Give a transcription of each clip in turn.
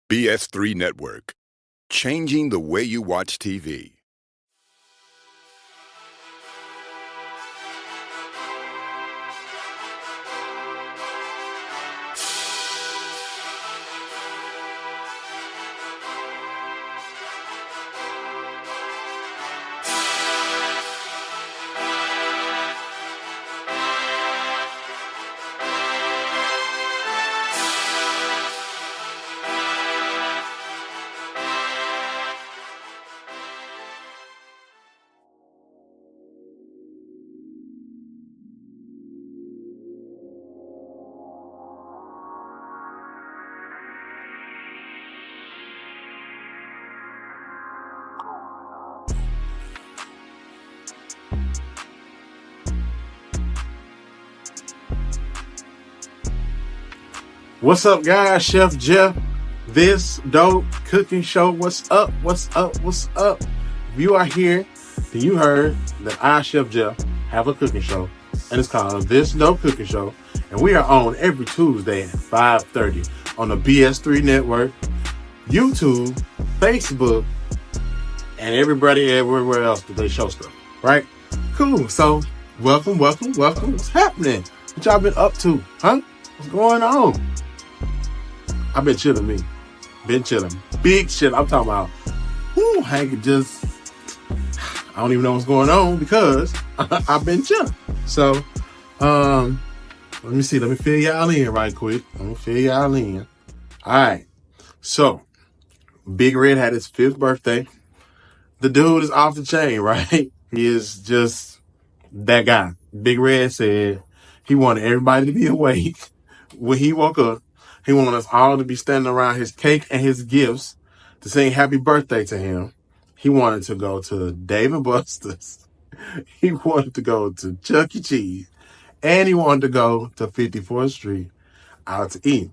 BS3 Network, changing the way you watch TV. What's up, guys? Chef Jeff, this dope cooking show. What's up? What's up? What's up? If you are here, then you heard that I, Chef Jeff, have a cooking show, and it's called This Dope Cooking Show, and we are on every Tuesday at 5:30 on the BS3 Network, YouTube, Facebook, and everybody everywhere else that they show stuff, right? Cool. So, welcome. What's happening? What y'all been up to, huh? What's going on? I've been chilling, me. Been chilling. Big shit. I'm talking about, I don't even know what's going on because I've been chilling. So, let me see. Let me fill y'all in right quick. All right. So, Big Red had his 5th birthday. The dude is off the chain, right? He is just that guy. Big Red said he wanted everybody to be awake when he woke up. He wanted us all to be standing around his cake and his gifts to sing happy birthday to him. He wanted to go to Dave & Buster's. He wanted to go to Chuck E. Cheese. And he wanted to go to 54th Street out to eat.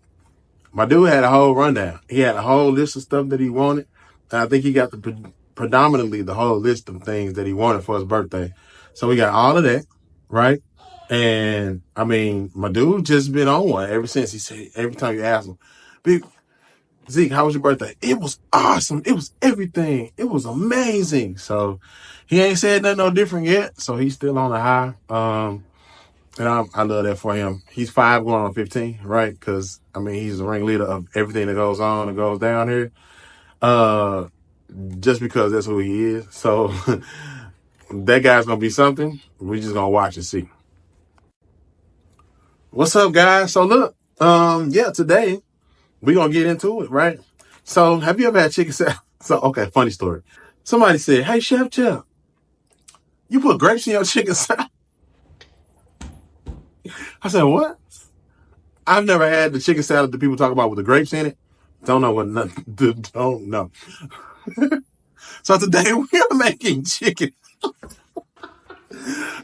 My dude had a whole rundown. He had a whole list of stuff that he wanted. And I think he got predominantly the whole list of things that he wanted for his birthday. So we got all of that, right? And I mean, my dude just been on one ever since. He said, every time you ask him, Big Zeke, how was your birthday? It was awesome. It was everything. It was amazing. So he ain't said nothing no different yet. So he's still on the high. And I love that for him. He's 5 going on 15, right? Cause I mean, he's the ringleader of everything that goes on and goes down here. Just because that's who he is. So that guy's going to be something. We just going to watch and see. What's up, guys? So look, today we're going to get into it, right? So have you ever had chicken salad? So, okay, funny story. Somebody said, hey, Chef Jeff, you put grapes in your chicken salad? I said, what? I've never had the chicken salad that people talk about with the grapes in it. Don't know what nothing, don't know. So today we are making chicken.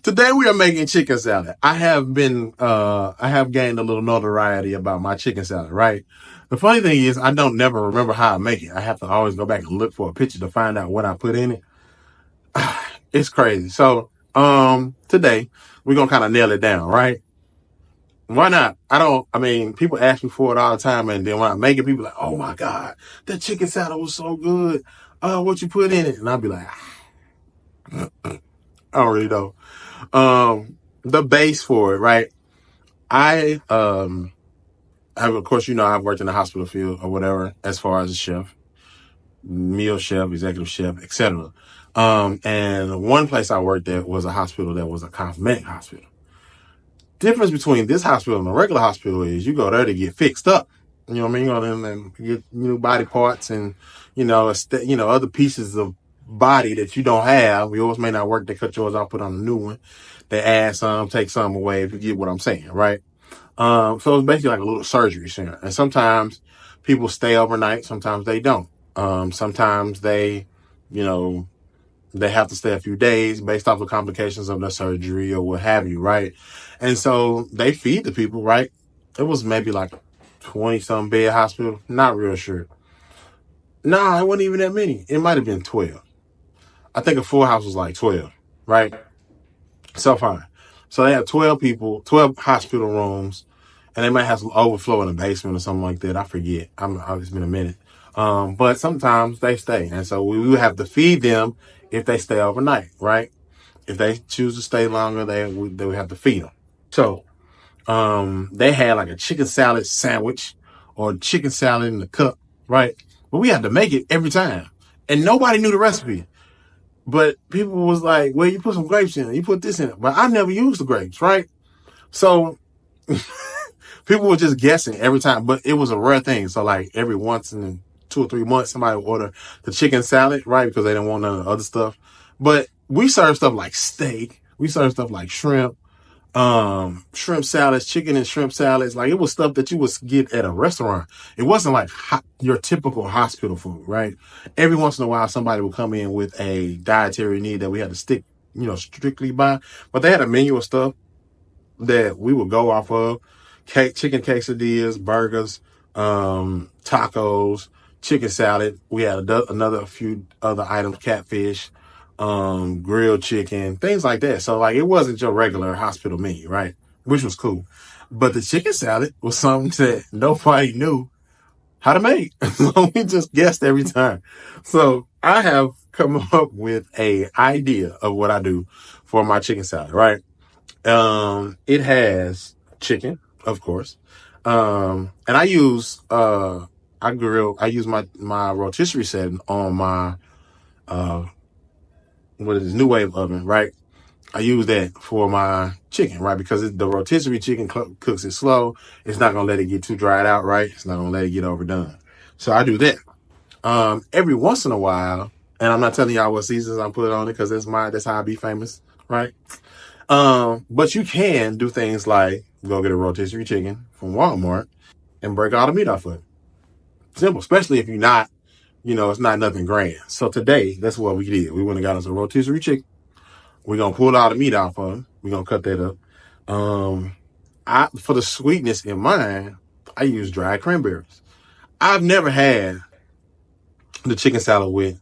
Today we are making chicken salad. I have gained a little notoriety about my chicken salad, right? The funny thing is I don't never remember how I make it. I have to always go back and look for a picture to find out what I put in it. It's crazy. So, today we're going to kind of nail it down, right? Why not? People ask me for it all the time, and then when I make it, people are like, oh my God, that chicken salad was so good. What you put in it? And I'll be like, I don't really know. The base for it, right? I've worked in the hospital field or whatever, as far as a chef, meal chef, executive chef, etc. And one place I worked at was a hospital that was a cosmetic hospital. Difference between this hospital and a regular hospital is you go there to get fixed up. You know what I mean? You go there and get new body parts and, other pieces of body that you don't have. Yours may not work. They cut yours off, put on a new one. They add some, take some away, if you get what I'm saying, right? So it's basically like a little surgery center. And sometimes people stay overnight. Sometimes they don't. Sometimes they have to stay a few days based off the complications of the surgery or what have you, right? And so they feed the people, right? It was maybe like 20-some bed hospital. Not real sure. Nah, it wasn't even that many. It might have been 12. I think a full house was like 12, right? So fine. So they have 12 people, 12 hospital rooms, and they might have some overflow in the basement or something like that. I forget. It's been a minute. But sometimes they stay. And so we would have to feed them if they stay overnight, right? If they choose to stay longer, they would have to feed them. So they had like a chicken salad sandwich or chicken salad in the cup, right? But we had to make it every time. And nobody knew the recipe. But people was like, well, you put some grapes in it, you put this in it. But I never used the grapes, right? So people were just guessing every time, but it was a rare thing. So like every once in 2 or 3 months, somebody would order the chicken salad, right? Because they didn't want none of the other stuff. But we serve stuff like steak. We serve stuff like shrimp salads, chicken and shrimp salads. Like it was stuff that you would get at a restaurant. It wasn't like your typical hospital food, right? Every once in a while, somebody would come in with a dietary need that we had to stick, strictly by. But they had a menu of stuff that we would go off of: chicken quesadillas, burgers, tacos, chicken salad. We had another few other items: catfish, grilled chicken, things like that. So like it wasn't your regular hospital menu, right? Which was cool. But the chicken salad was something that nobody knew how to make. So we just guessed every time. So I have come up with a idea of what I do for my chicken salad, right? It has chicken, of course. And I use my rotisserie setting on my New Wave oven, right? I use that for my chicken, right? Because the rotisserie chicken cooks it slow. It's not gonna let it get too dried out, right? It's not gonna let it get overdone. So I do that. Every once in a while, and I'm not telling y'all what seasons I put on it because that's how I be famous, right? But you can do things like go get a rotisserie chicken from Walmart and break all the meat off of it. Simple, especially if you're not, it's not nothing grand. So today, that's what we did. We went and got us a rotisserie chicken. We're going to pull all the meat off of it. We're going to cut that up. For the sweetness in mine, I use dried cranberries. I've never had the chicken salad with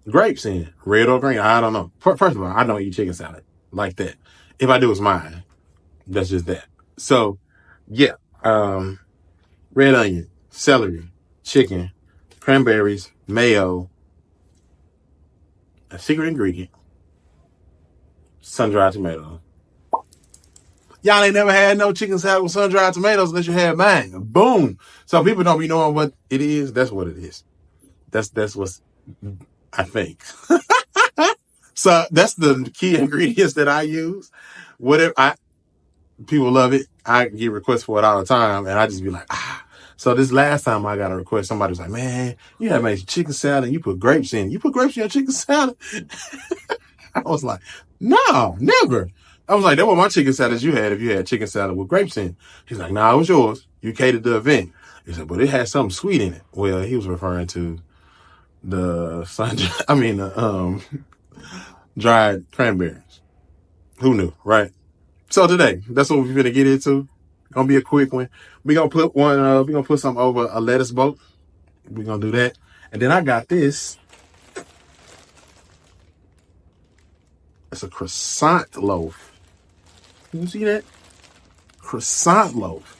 grapes in it, red or green. I don't know. First of all, I don't eat chicken salad like that. If I do, it's mine. That's just that. So, yeah. Red onion, celery, chicken, cranberries, mayo, a secret ingredient, sun-dried tomatoes. Y'all ain't never had no chicken salad with sun-dried tomatoes unless you had mine. Boom. So people don't be knowing what it is. That's what it is. That's what's, I think. So that's the key ingredients that I use. People love it. I get requests for it all the time, and I just be like, So this last time I got a request, somebody was like, man, you have made chicken salad and you put grapes in. You put grapes in your chicken salad? I was like, no, never. I was like, that was my chicken salad you had if you had chicken salad with grapes in. He's like, nah, it was yours. You catered the event. He said, but it had something sweet in it. Well, he was referring to the dried cranberries. Who knew, right? So today, that's what we're gonna get into. Gonna be a quick one. We're gonna put something over a lettuce boat. We're gonna do that. And then I got this. It's a croissant loaf. You see that? Croissant loaf.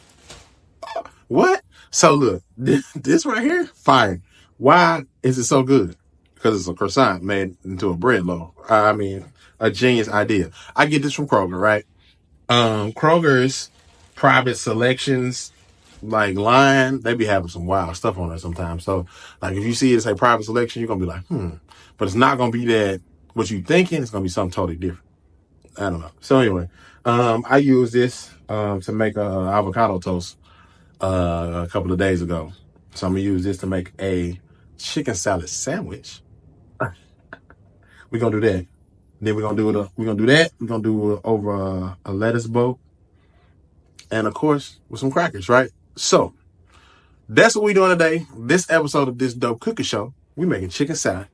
What? So look, this right here, fire. Why is it so good? Because it's a croissant made into a bread loaf. I mean, a genius idea. I get this from Kroger, right? Kroger's private selections, like line, they be having some wild stuff on there sometimes. So like if you see it say private selection, you're gonna be like, but it's not gonna be that what you thinking. It's gonna be something totally different. I don't know. So anyway, I used this to make a avocado toast a couple of days ago. So I'm gonna use this to make a chicken salad sandwich. We're gonna do that. Then we're gonna do that. We're gonna do it over a lettuce bowl. And of course, with some crackers, right? So that's what we're doing today. This episode of This Dope Cooking Show, we making chicken salad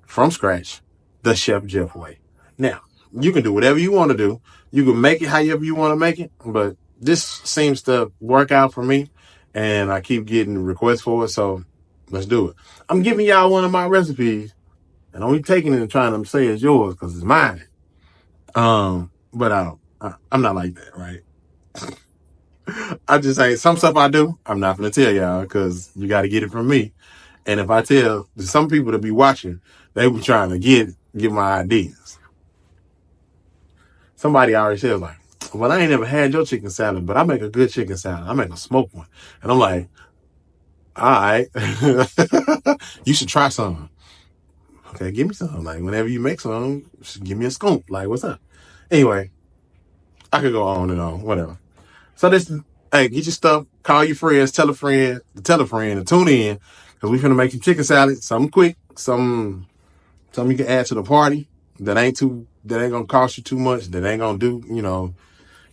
from scratch, the Chef Jeff way. Now, you can do whatever you want to do. You can make it however you want to make it, but this seems to work out for me, and I keep getting requests for it, so let's do it. I'm giving y'all one of my recipes, and only taking it and trying to say it's yours because it's mine. But I'm not like that, right? I just say some stuff I do, I'm not gonna tell y'all because you got to get it from me. And if I tell some people to be watching, they be trying to get my ideas. Somebody already said like, well, I ain't never had your chicken salad, but I make a good chicken salad. I make a smoked one. And I'm like, all right, you should try some. Okay, give me some. Like, whenever you make some, just give me a scoop. Like, what's up? Anyway, I could go on and on, whatever. So hey, get your stuff, call your friends, tell a friend, and tune in, because we finna make some chicken salad, something quick, something you can add to the party that ain't gonna cost you too much, that ain't gonna do,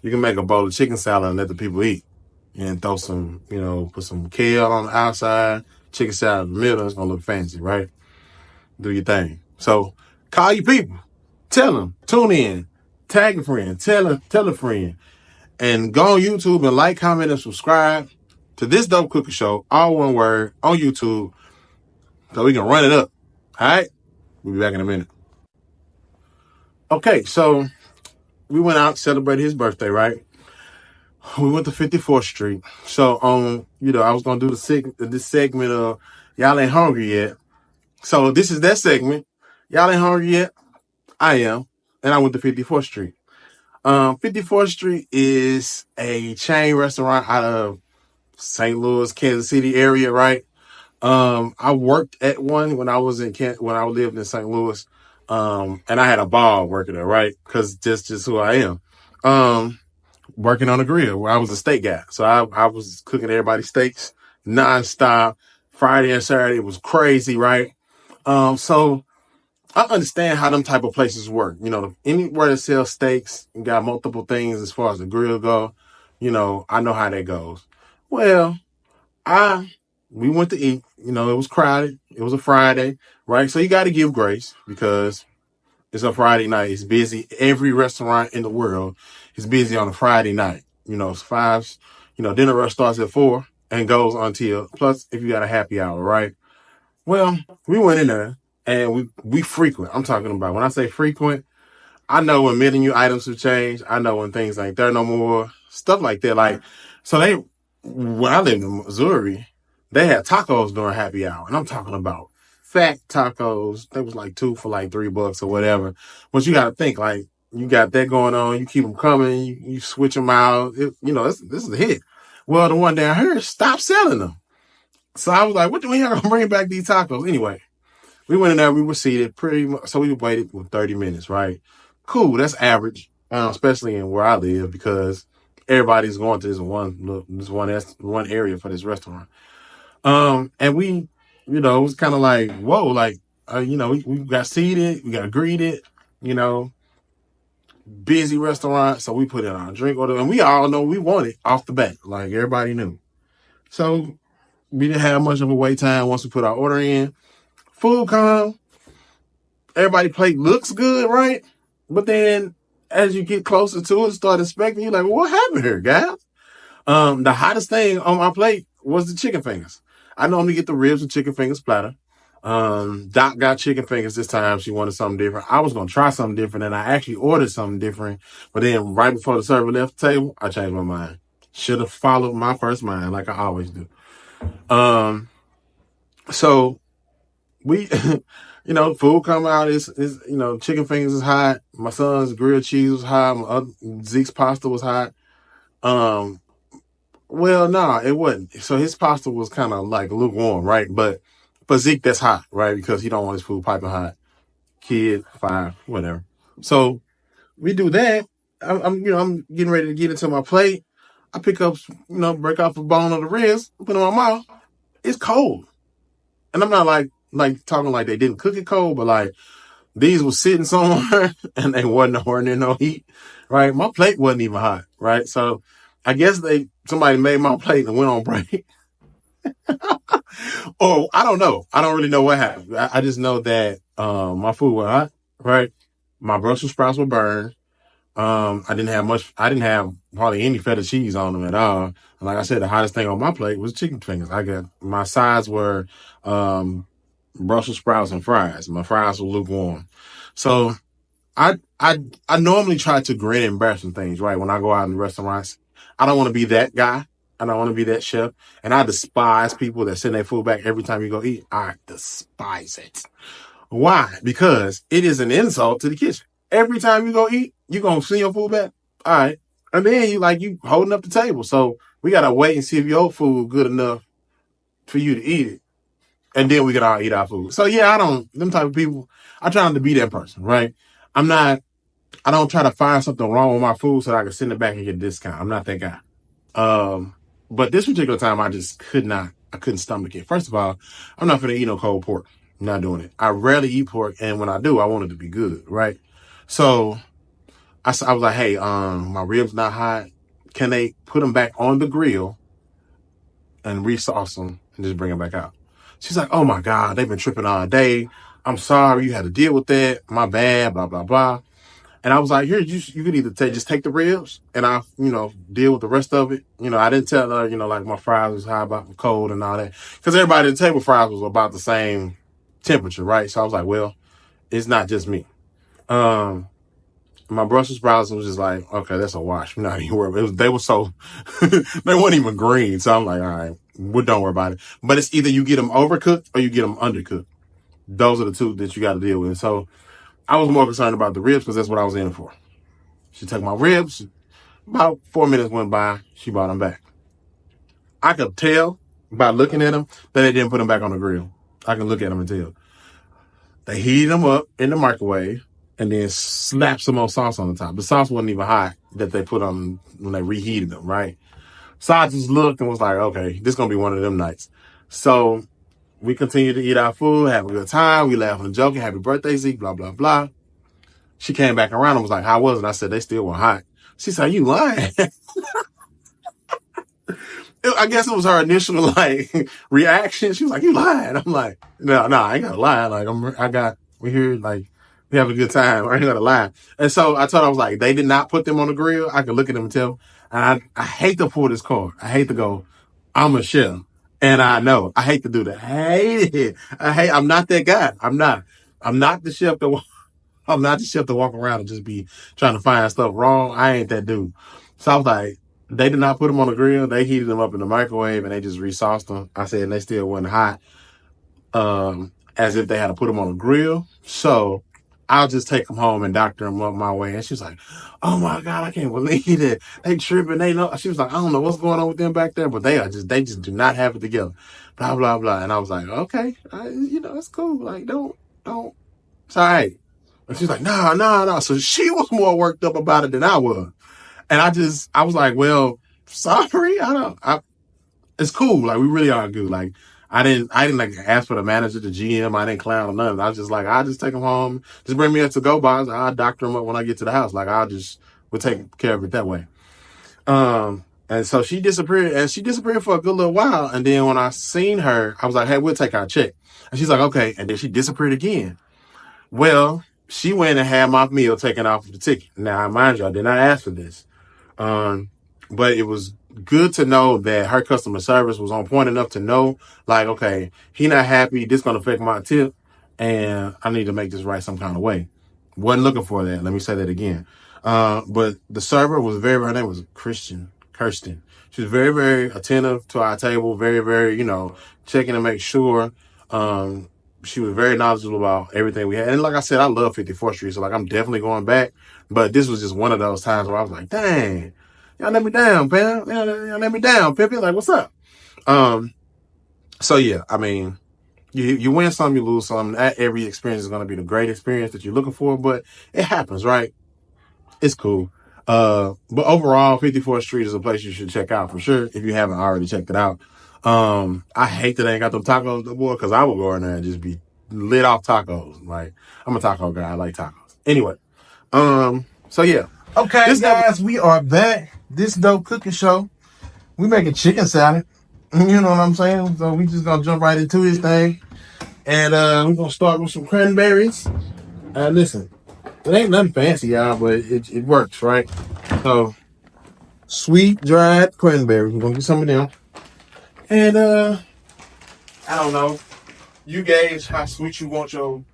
you can make a bowl of chicken salad and let the people eat. And throw some, put some kale on the outside, chicken salad in the middle. It's gonna look fancy, right? Do your thing. So call your people, tell them, tune in, tag a friend, tell a friend, and go on YouTube and like, comment, and subscribe to This Dope Cooking Show, all one word, on YouTube, so we can run it up. All right? We'll be back in a minute. Okay, so we went out, celebrated his birthday, right? We went to 54th Street. So, I was going to do this segment of Y'all Ain't Hungry Yet. So this is that segment. Y'all ain't hungry yet? I am. And I went to 54th Street. 54th Street is a chain restaurant out of St. Louis, Kansas City area, right? I worked at one when I was when I lived in St. Louis. And I had a ball working there, right? Cause just who I am. Working on a grill where I was a steak guy. So I was cooking everybody's steaks nonstop. Friday and Saturday was crazy, right? So I understand how them type of places work. Anywhere that sells steaks and got multiple things as far as the grill go, I know how that goes. Well, we went to eat, it was crowded. It was a Friday, right? So you got to give grace because it's a Friday night. It's busy. Every restaurant in the world is busy on a Friday night. It's five, dinner rush starts at 4 and goes until, plus if you got a happy hour, right? Well, we went in there and we frequent. I'm talking about, when I say frequent, I know when menu items have changed. I know when things ain't there no more. Stuff like that. Like, so when I lived in Missouri, they had tacos during happy hour. And I'm talking about fat tacos. They was like 2 for like $3 or whatever. But you got to think, like, you got that going on. You keep them coming. You switch them out. This is a hit. Well, the one down here stopped selling them. So I was like, what do we have to bring back these tacos? Anyway, we went in there, we were seated pretty much, so we waited for 30 minutes, right? Cool, that's average, especially in where I live, because everybody's going to this one area for this restaurant. And we, it was kind of like, whoa, like, we got seated, we got greeted, busy restaurant. So we put in our drink order, and we all know we wanted off the bat, like everybody knew. So we didn't have much of a wait time once we put our order in. Food come, everybody plate looks good, right? But then as you get closer to it, start inspecting, you're like, well, what happened here, guys? The hottest thing on my plate was the chicken fingers. I normally get the ribs and chicken fingers platter. Doc got chicken fingers this time. She wanted something different. I was going to try something different, and I actually ordered something different. But then right before the server left the table, I changed my mind. Should have followed my first mind like I always do. So we, food come out, is chicken fingers is hot. My son's grilled cheese was hot. Zeke's pasta was hot. Well, no, it wasn't. So his pasta was kind of like lukewarm, right? But for Zeke, that's hot, right? Because he don't want his food piping hot. Kid, 5, whatever. So we do that. I'm getting ready to get into my plate. I pick up, break off a bone of the ribs, put it in my mouth. It's cold. And I'm not like talking like they didn't cook it cold, but like these was sitting somewhere and they wasn't nowhere near no heat, right? My plate wasn't even hot, right? So I guess somebody made my plate and went on break. Or I don't know. I don't really know what happened. I just know that my food was hot, right? My Brussels sprouts were burned. I didn't have hardly any feta cheese on them at all. And like I said, the hottest thing on my plate was chicken fingers. My sides were Brussels sprouts and fries. My fries were lukewarm. So I normally try to grin and bear some things, right? When I go out in restaurants, I don't want to be that guy. I don't want to be that chef. And I despise people that send their food back every time you go eat. I despise it. Why? Because it is an insult to the kitchen. Every time you go eat, you gonna send your food back. All right. And then you holding up the table. So we gotta wait and see if your food good enough for you to eat it. And then we can all eat our food. So yeah, them type of people, I try not to be that person, right? I don't try to find something wrong with my food so that I can send it back and get a discount. I'm not that guy. But this particular time, I couldn't stomach it. First of all, I'm not going to eat no cold pork. I'm not doing it. I rarely eat pork. And when I do, I want it to be good, right? So I was like, hey, my ribs not hot. Can they put them back on the grill and resauce them and just bring them back out? She's like, oh my God, they've been tripping all day. I'm sorry you had to deal with that. My bad, blah, blah, blah. And I was like, here, you could either just take the ribs and I, deal with the rest of it. I didn't tell her, like my fries was high about cold and all that. Because everybody at the table fries was about the same temperature, right? So I was like, well, it's not just me. My Brussels sprouts was just like, okay, that's a wash. We're not even worried about it. They were so, they weren't even green. So I'm like, all right, don't worry about it. But it's either you get them overcooked or you get them undercooked. Those are the two that you got to deal with. So I was more concerned about the ribs because that's what I was in for. She took my ribs. About 4 minutes went by. She brought them back. I could tell by looking at them that they didn't put them back on the grill. I can look at them and tell. They heated them up in the microwave and then slapped some more sauce on the top. The sauce wasn't even hot that they put on when they reheated them, right? So I just looked and was like, okay, this is going to be one of them nights. So we continued to eat our food, have a good time. We laughing and joking. Happy birthday, Zeke, blah, blah, blah. She came back around and was like, how was it? I said, they still were hot. She said, you lying? I guess it was her initial reaction. She was like, you lying. I'm like, no, I ain't gotta lie. Like we here, like, we have a good time. I ain't gotta lie. And so I told her, I was like, they did not put them on the grill. I could look at them and tell. And I hate to pull this card. I hate to go, I'm a chef. And I know, I hate to do that. I hate it. I'm not that guy. I'm not the chef I'm not the chef to walk around and just be trying to find stuff wrong. I ain't that dude. So I was like, they did not put them on the grill. They heated them up in the microwave and they just resauced them. I said, and they still weren't hot, as if they had to put them on the grill. So I'll just take them home and doctor them up my way. And she was like, oh my God, I can't believe it. They tripping. They know. She was like, I don't know what's going on with them back there, but they just do not have it together. Blah, blah, blah. And I was like, okay, it's cool. Like, don't, it's all right. And she's like, no. So she was more worked up about it than I was. And I was like, well, sorry. It's cool. Like, we really are good. Like, I didn't like ask for the manager, the GM. I didn't clown or nothing. I was just like, I'll just take them home. Just bring me a to-go box. I'll doctor them up when I get to the house. Like, we'll take care of it that way. And so she disappeared for a good little while. And then when I seen her, I was like, hey, we'll take our check. And she's like, okay. And then she disappeared again. Well, she went and had my meal taken off of the ticket. Now, mind you, I did not ask for this. But it was good to know that her customer service was on point enough to know, like, okay, he not happy. This going to affect my tip. And I need to make this right some kind of way. Wasn't looking for that. Let me say that again. But the server was her name was Kirsten. She was very, very attentive to our table. Very, very, checking to make sure, she was very knowledgeable about everything we had. And like I said, I love 54th Street. So I'm definitely going back. But this was just one of those times where I was like, dang, y'all let me down, Pam. Y'all let me down, Pippin. Like, what's up? So yeah, I mean, you win some, you lose some. Not every experience is going to be the great experience that you're looking for, but it happens, right? It's cool. But overall, 54th Street is a place you should check out for sure if you haven't already checked it out. I hate that they ain't got them tacos no more because I would go in there and just be lit off tacos. Like, I'm a taco guy. I like tacos. Anyway, so yeah. Okay, guys, we are back. This Dope Cooking Show. We making chicken salad. You know what I'm saying? So we just gonna jump right into this thing. And we're gonna start with some cranberries. Listen, it ain't nothing fancy, y'all, but it works, right? So, sweet dried cranberries. We're gonna get some of them. And I don't know. You gauge how sweet you want it.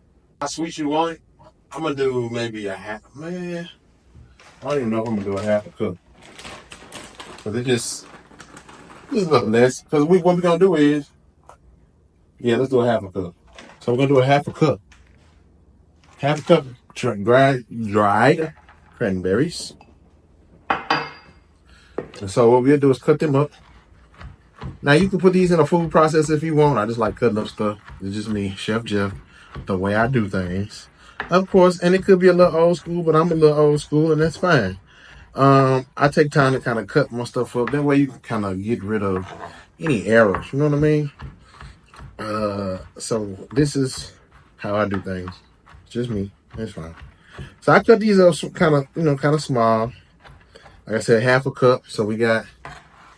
I'm gonna do maybe a half. Man, I don't even know if I'm gonna do a half a cup. But it just a little less. Because what we're gonna do is, let's do a half a cup. So we're gonna do a half a cup. Half a cup dried cranberries. And so what we'll do is cut them up. Now you can put these in a food processor if you want. I just like cutting up stuff. It's just me, Chef Jeff, the way I do things. Of course, and it could be a little old school, but I'm a little old school, and that's fine. I take time to kind of cut my stuff up. That way you can kind of get rid of any errors. You know what I mean? So this is how I do things. It's just me. That's fine. So I cut these up kind of small. Like I said, half a cup. So we got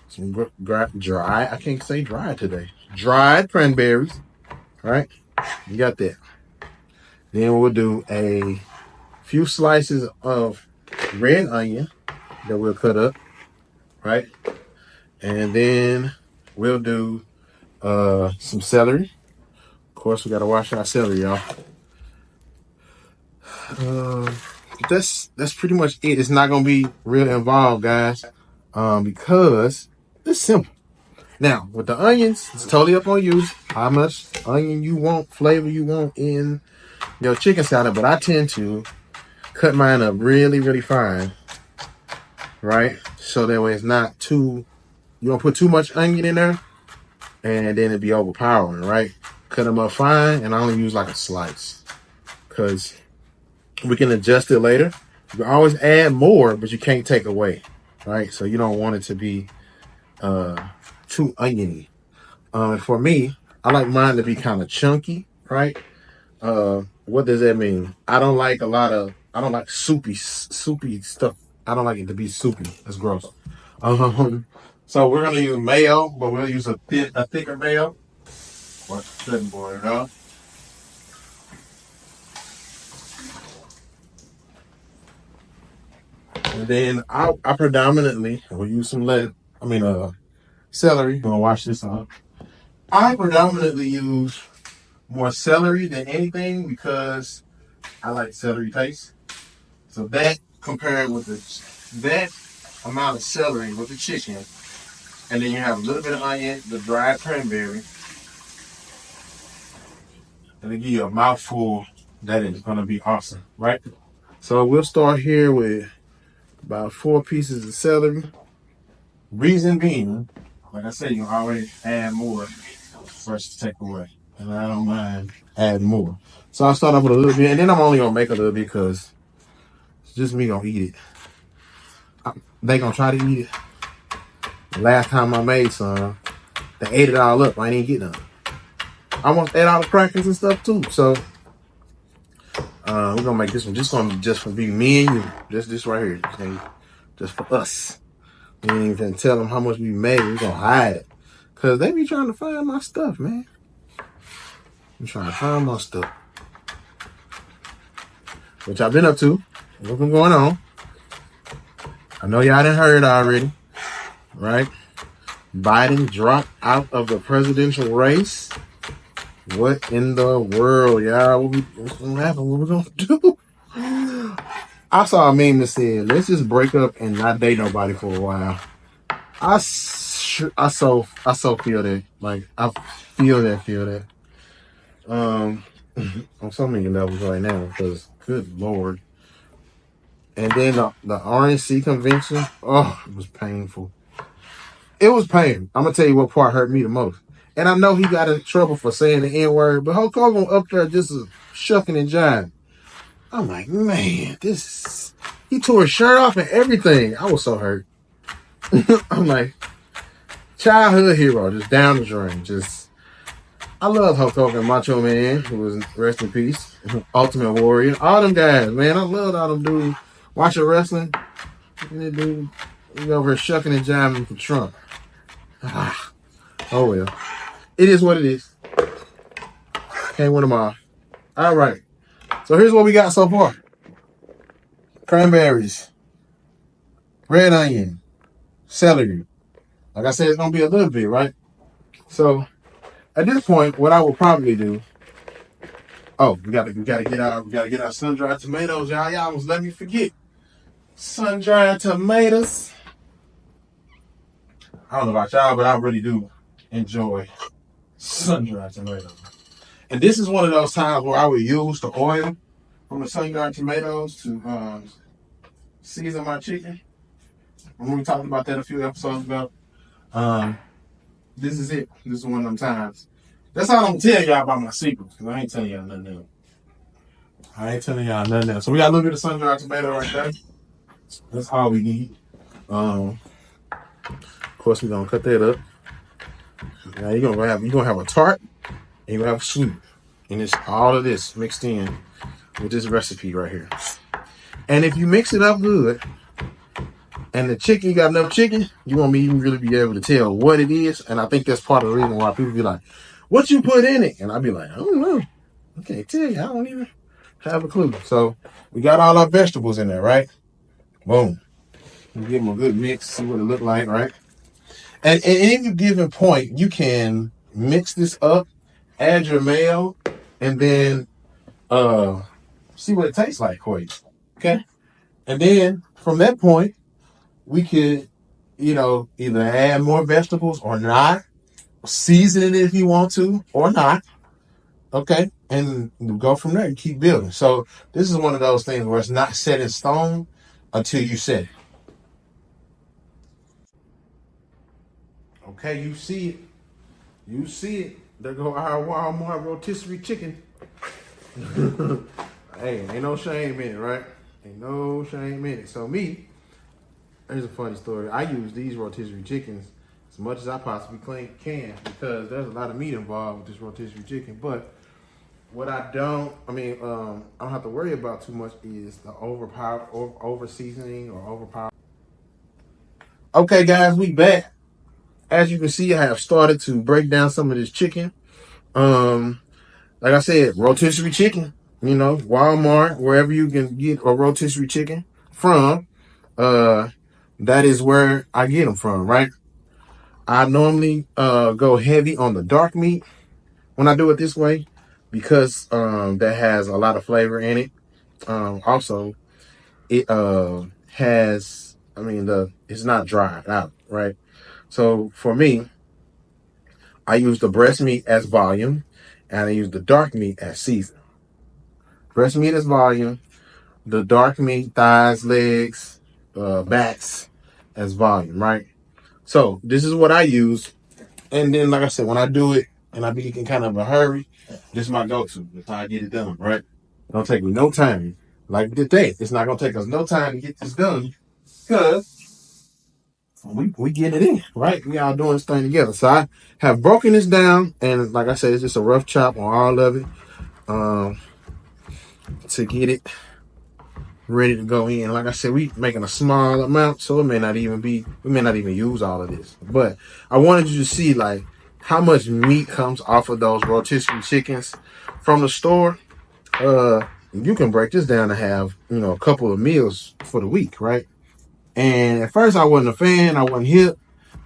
some dry. I can't say dry today. Dried cranberries. All right. You got that. Then we'll do a few slices of red onion that we'll cut up. Right. And then we'll do some celery. Of course, we got to wash our celery, y'all. That's pretty much it. It's not gonna be real involved, guys, because it's simple. Now with the onions, it's totally up on you how much onion you want, flavor you want in your chicken salad. But I tend to cut mine up really, really fine, right? So that way it's not too. You don't put too much onion in there, and then it'd be overpowering, right? Cut them up fine, and I only use like a slice, because we can adjust it later. You can always add more, but you can't take away, right? So you don't want it to be too oniony. And for me, I like mine to be kind of chunky, right? What does that mean? I don't like soupy stuff. I don't like it to be soupy. That's gross. So we're gonna use mayo, but we'll use a thicker mayo. Watch the cutting board, huh? And then I predominantly will use some celery. I'm gonna wash this up. I predominantly use more celery than anything because I like celery taste. So that compared with that amount of celery with the chicken, and then you have a little bit of onion, the dried cranberry, and they give you a mouthful. That is gonna be awesome, right? So we'll start here with about 4 pieces of celery. Reason being, like I said, you can always add more first to take away. And I don't mind adding more. So I'll start off with a little bit, and then I'm only gonna make a little bit because it's just me gonna eat it. They gonna try to eat it. Last time I made some, they ate it all up. I ain't even get none. I almost ate all the crackers and stuff too. So we're gonna make this one just for be me and you. Just this right here. Okay? Just for us. We ain't even tell them how much we made. We're gonna hide it. Cause they be trying to find my stuff, man. I'm trying to find my stuff. Which I've been up to. What's been going on? I know y'all done heard already. Right? Biden dropped out of the presidential race. What in the world, y'all? What's gonna happen? What we gonna do? I saw a meme that said, "Let's just break up and not date nobody for a while." I so feel that. Like I feel that. On so many levels right now, because good Lord. And then the RNC convention, oh, it was painful. It was pain. I'm gonna tell you what part hurt me the most. And I know he got in trouble for saying the N-word, but Hulk Hogan up there just shucking and jiving. I'm like, man, he tore his shirt off and everything. I was so hurt. I'm like, childhood hero, just down the drain. I love Hulk Hogan, Macho Man, who was rest in peace, Ultimate Warrior, all them guys, man. I loved all them dudes watching wrestling. And that dude, he over here shucking and jiving for Trump. Oh well. It is what it is. Can't win them all. All right. So here's what we got so far. Cranberries. Red onion. Celery. Like I said, it's going to be a little bit, right? So at this point, what I will probably do. Oh, we gotta get our sun-dried tomatoes, y'all. Y'all almost let me forget. Sun-dried tomatoes. I don't know about y'all, but I really do enjoy sun-dried tomatoes. And this is one of those times where I would use the oil from the sun-dried tomatoes to season my chicken. When we talked about that a few episodes ago. This is it. This is one of them times. That's all I'm gonna tell y'all about my secrets, because I ain't telling y'all nothing else. So we got a little bit of sun-dried tomato right there. That's all we need. Of course, we're gonna cut that up. Now you're gonna have a tart and you're gonna have sweet. And it's all of this mixed in with this recipe right here. And if you mix it up good, and the chicken, you got enough chicken, you won't even really be able to tell what it is. And I think that's part of the reason why people be like, what you put in it? And I'll be like, I don't know. I can't tell you. I don't even have a clue. So we got all our vegetables in there, right? Boom. We give them a good mix, see what it look like, right? And at any given point, you can mix this up, add your mayo, and then see what it tastes like for you. Okay? And then from that point, we could, either add more vegetables or not. Season it if you want to or not. Okay? And go from there and keep building. So this is one of those things where it's not set in stone until you set it. Okay, you see it. You see it. There go our Walmart rotisserie chicken. Hey, ain't no shame in it, right? Ain't no shame in it. So here's a funny story. I use these rotisserie chickens as much as I possibly can because there's a lot of meat involved with this rotisserie chicken. But what I don't have to worry about too much is the over seasoning or overpower. Okay, guys, we back. As you can see, I have started to break down some of this chicken. Like I said, rotisserie chicken, Walmart, wherever you can get a rotisserie chicken from, that is where I get them from, right? I normally go heavy on the dark meat when I do it this way because that has a lot of flavor in it. Also, it it's not dried out, right? So for me, I use the breast meat as volume and I use the dark meat as season. Breast meat as volume, the dark meat, thighs, legs, backs as volume, right? So this is what I use. And then, like I said, when I do it and I be in kind of a hurry, this is my go-to. That's how I get it done, right? It don't take me no time. Like today, it's not going to take us no time to get this done because we get it in, right? We all doing this thing together. So I have broken this down, and like I said, it's just a rough chop on all of it to get it ready to go in. Like I said, we making a small amount, so we may not even use all of this. But I wanted you to see like how much meat comes off of those rotisserie chickens from the store. You can break this down to have, a couple of meals for the week, right? And at first I wasn't a fan, I wasn't hip,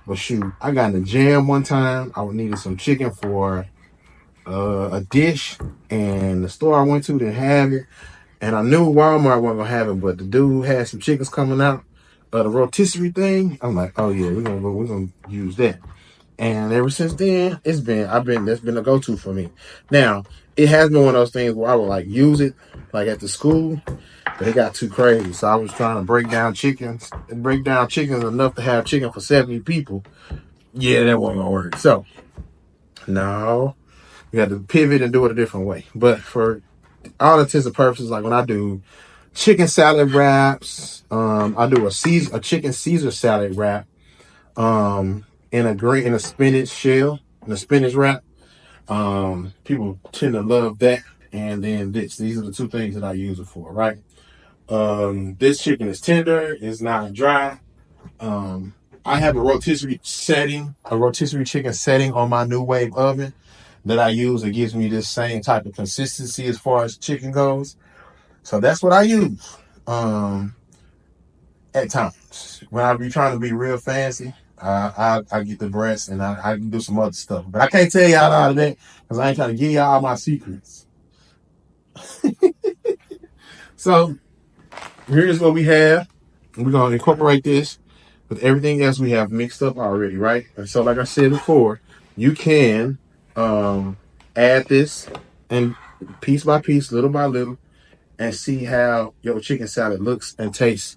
but shoot, I got in a jam one time. I needed some chicken for a dish, and the store I went to didn't have it. And I knew Walmart wasn't gonna have it, but the dude had some chickens coming out of the rotisserie thing. I'm like, oh yeah, we're gonna use that. And ever since then, that's been a go-to for me. Now, it has been one of those things where I would like use it like at the school, but it got too crazy. So I was trying to break down chickens enough to have chicken for 70 people. Yeah, that wasn't gonna work. So no, you got to pivot and do it a different way. But for all intents and purposes, like when I do chicken salad wraps, I do a chicken Caesar salad wrap, in a spinach shell, in a spinach wrap. People tend to love that. And then these are the two things that I use it for, right? This chicken is tender, it's not dry. I have a rotisserie chicken setting on my New Wave oven that I use. It gives me this same type of consistency as far as chicken goes. So that's what I use. At times when I be trying to be real fancy, I get the breast and I can do some other stuff, but I can't tell y'all all of that because I ain't trying to give y'all all my secrets. So here's what we have. We're gonna incorporate this. with everything else we have mixed up already, right? And so, like I said before, you can add this and piece by piece, little by little, and see how your chicken salad looks and tastes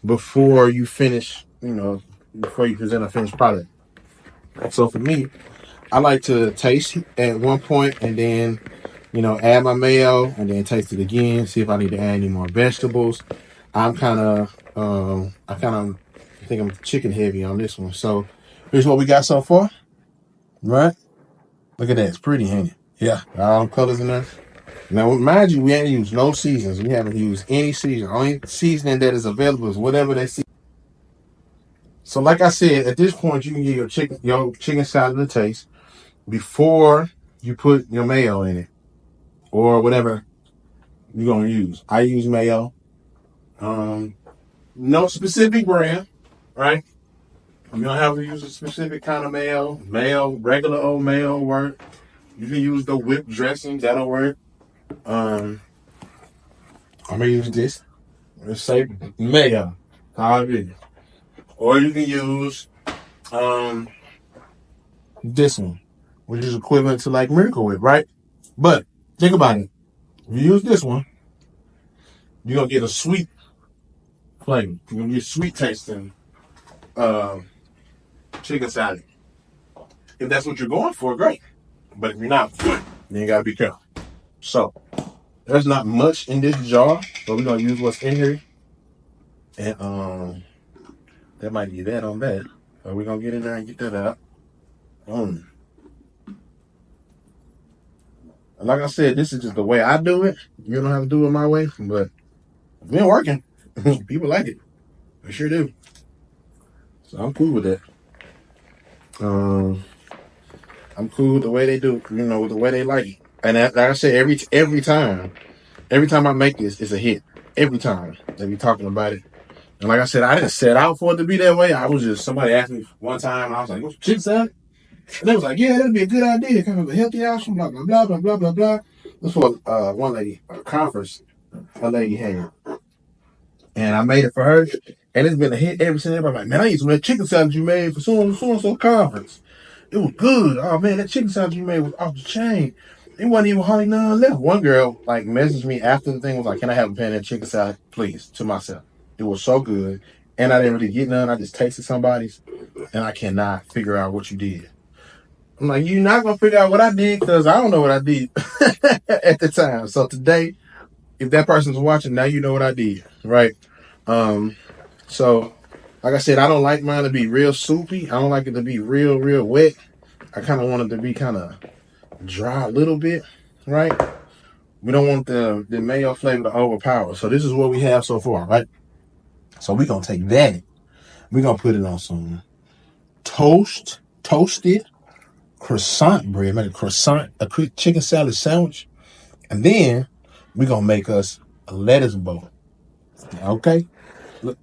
before you finish, before you present a finished product. So for me, I like to taste at one point and then, add my mayo and then taste it again, see if I need to add any more vegetables. I think I'm chicken heavy on this one. So here's what we got so far, right? Look at that, it's pretty, ain't it? Yeah, all the colors in there. Now, mind you, we ain't used no seasons. We haven't used any season. Only seasoning that is available is whatever they see. So, like I said, at this point, you can get your chicken salad a taste before you put your mayo in it or whatever you're gonna use. I use mayo. No specific brand, right? You don't have to use a specific kind of mayo. Mayo, regular old mayo will work. You can use the whipped dressing, that'll work. I'm gonna use this. Let's say mayo. How it is. Or you can use this one, which is equivalent to like Miracle Whip, right? But think about it. If you use this one, you're gonna get a sweet flavor. You're gonna get sweet tasting chicken salad. If that's what you're going for, great. But if you're not, then you gotta be careful. So there's not much in this jar, but we're gonna use what's in here. And that might be that on that. So we're gonna get in there and get that out. And like I said, this is just the way I do it. You don't have to do it my way, but it's been working. People like it. They sure do. So I'm cool with that. I'm cool with the way they do it, with the way they like it. And like I said, every time I make this, it's a hit. Every time they be talking about it. And like I said, I didn't set out for it to be that way. I was just, somebody asked me one time, and I was like, what's chicken salad? And they was like, yeah, that'd be a good idea. Kind of a healthy option, blah, blah, blah, blah, blah, blah, blah. That's what one lady, a conference, a lady had. And I made it for her. And it's been a hit ever since. Everybody's like, man, I used some of that chicken salad you made for so conference. It was good. Oh, man, that chicken salad you made was off the chain. It wasn't even hardly none left. One girl, messaged me after the thing, was like, can I have a pan of that chicken salad, please, to myself? It was so good. And I didn't really get none. I just tasted somebody's. And I cannot figure out what you did. I'm like, you're not going to figure out what I did because I don't know what I did at the time. So today, if that person's watching, now you know what I did, right? So, like I said, I don't like mine to be real soupy. I don't like it to be real, real wet. I kind of want it to be kind of dry a little bit, right? We don't want the mayo flavor to overpower. So this is what we have so far, right? So we're going to take that. We're going to put it on some toasted croissant bread. Make a chicken salad sandwich. And then we're going to make us a lettuce bowl. Okay? Look,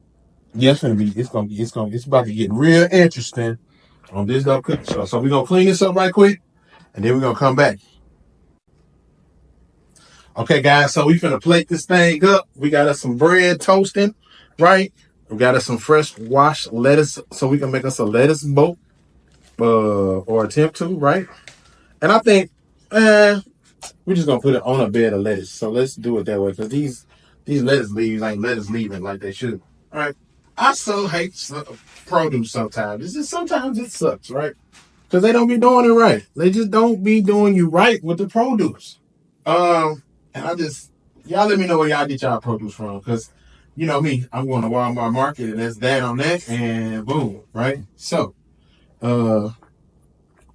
yes, it's about to get real interesting on this Dope Cooking Show. So we're going to clean this up right quick. And then we're going to come back. Okay, guys, so we finna plate this thing up. We got us some bread toasting, right? We got us some fresh washed lettuce, so we can make us a lettuce boat, or attempt to, right? And I think, we're just gonna put it on a bed of lettuce. So let's do it that way, because these lettuce leaves ain't lettuce leaving like they should. All right. I so hate produce sometimes. Sometimes it sucks, right? Because they don't be doing it right. They just don't be doing you right with the produce. And y'all let me know where y'all get y'all produce from, because you know me, I'm going to Walmart Market and that's that on that, and boom, right? So, we're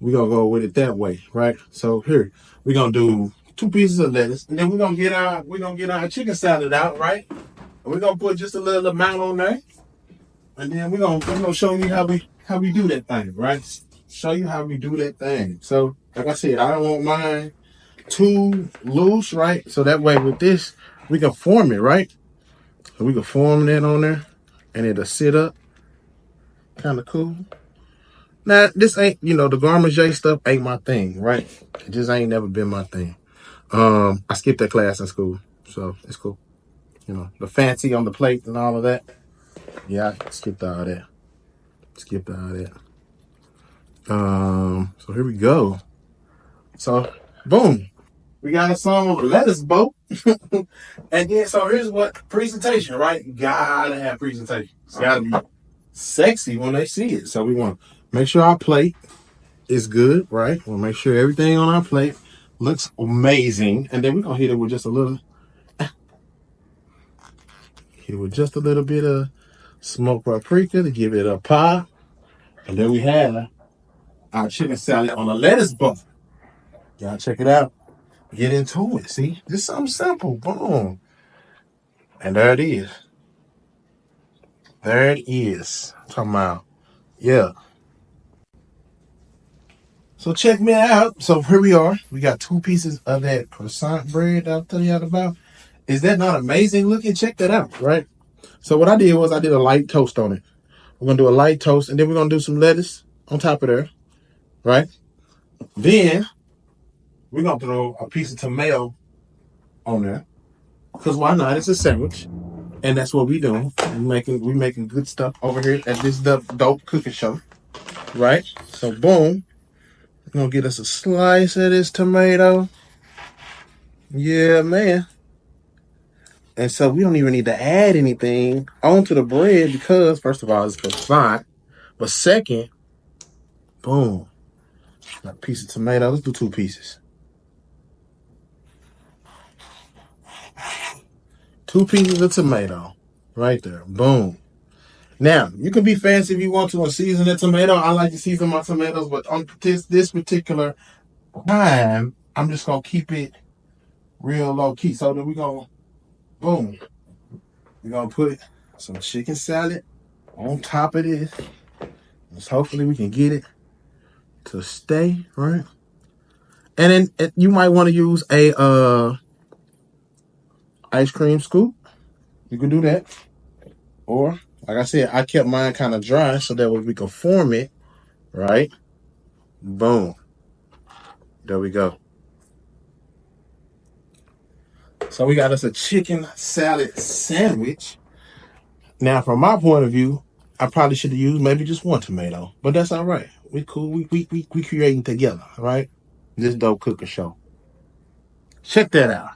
gonna go with it that way, right? So here, we're gonna do 2 pieces of lettuce, and then we're gonna get our chicken salad out, right? And we're gonna put just a little amount on there, and then we're gonna show you how we do that thing, right? Show you how we do that thing. So, like I said, I don't want mine too loose, right? So that way with this, we can form it, right? So we can form that on there, and it'll sit up, kind of cool. Now, this ain't, the Garmager stuff ain't my thing, right? It just ain't never been my thing. I skipped that class in school, so it's cool. The fancy on the plate and all of that. Yeah, I skipped all that. Skipped all that. So here we go. So boom, we got some lettuce boat. And then so here's what presentation, right? You gotta have presentation. It's gotta be sexy when they see it. So we want to make sure our plate is good, right? We'll make sure everything on our plate looks amazing. And then we're gonna hit it with just a little bit of smoked paprika to give it a pop. And then we have our chicken salad on a lettuce boat. Y'all check it out. Get into it. See, this is something simple. Boom. And there it is. There it is. I'm talking about, yeah. So check me out. So here we are. We got 2 pieces of that croissant bread that I'll tell you about. Is that not amazing looking? Check that out, right? So what I did was I did a light toast on it. We're going to do a light toast, and then we're going to do some lettuce on top of there, right? Then we're going to throw a piece of tomato on there, because why not? It's a sandwich, and that's what we doing. We making good stuff over here at this dope cooking show, right? So boom, we're going to get us a slice of this tomato. Yeah, man. And so we don't even need to add anything onto the bread because, first of all, it's croissant. But second, boom, got a piece of tomato. Let's do 2 pieces. 2 pieces of tomato right there. Boom. Now, you can be fancy if you want to and season the tomato. I like to season my tomatoes, but on this particular time, I'm just going to keep it real low key. So then we're going to, boom, we're going to put some chicken salad on top of this. Hopefully we can get it to stay, right? And then you might want to use a ice cream scoop. You can do that. Or, like I said, I kept mine kind of dry so that way we can form it, right? Boom. There we go. So we got us a chicken salad sandwich. Now, from my point of view, I probably should have used maybe just 1 tomato, but that's all right. We cool. We creating together, right? This dope cooking show. Check that out.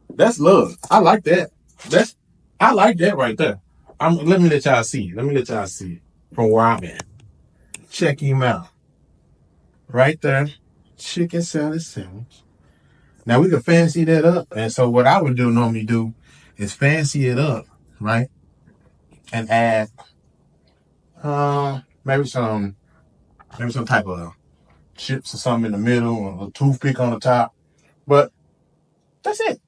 That's love. I like that. I like that right there. Let me let y'all see it. Let me let y'all see it from where I'm at. Check him out. Right there. Chicken salad sandwich. Now we can fancy that up. And so what I would normally do is fancy it up, right? And add maybe some type of chips or something in the middle, or a toothpick on the top. But that's it.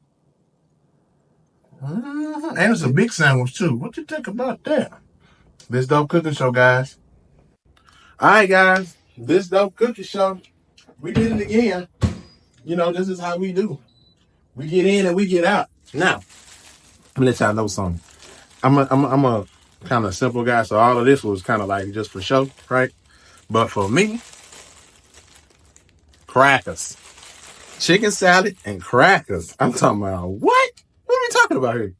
And it's a big sandwich too. What you think about that? This dope cooking show, guys. All right, guys. This dope cooking show. We did it again. You know, this is how we do. We get in and we get out. Now, let me let y'all know something. I'm a kind of simple guy, so all of this was kind of like just for show, right? But for me, crackers. Chicken salad and crackers. I'm talking about what? What are we talking about here?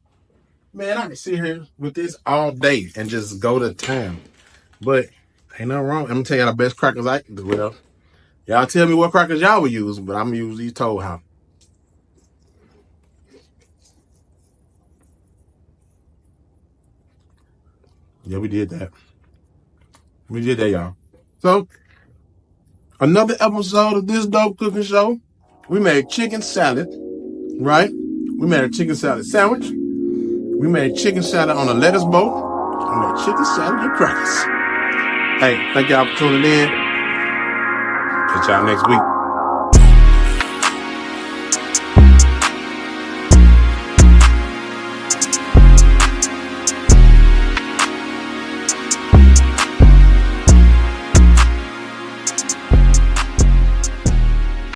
Man, I can sit here with this all day and just go to town. But ain't nothing wrong. I'm going to tell y'all the best crackers I can do. Well, y'all tell me what crackers y'all would use, but I'm going to use these Toll House. Yeah, we did that. We did that, y'all. So, another episode of this dope cooking show. We made chicken salad, right? We made a chicken salad sandwich. We made chicken salad on a lettuce boat. We made chicken salad and crackers. Hey, thank y'all for tuning in. Catch y'all next week.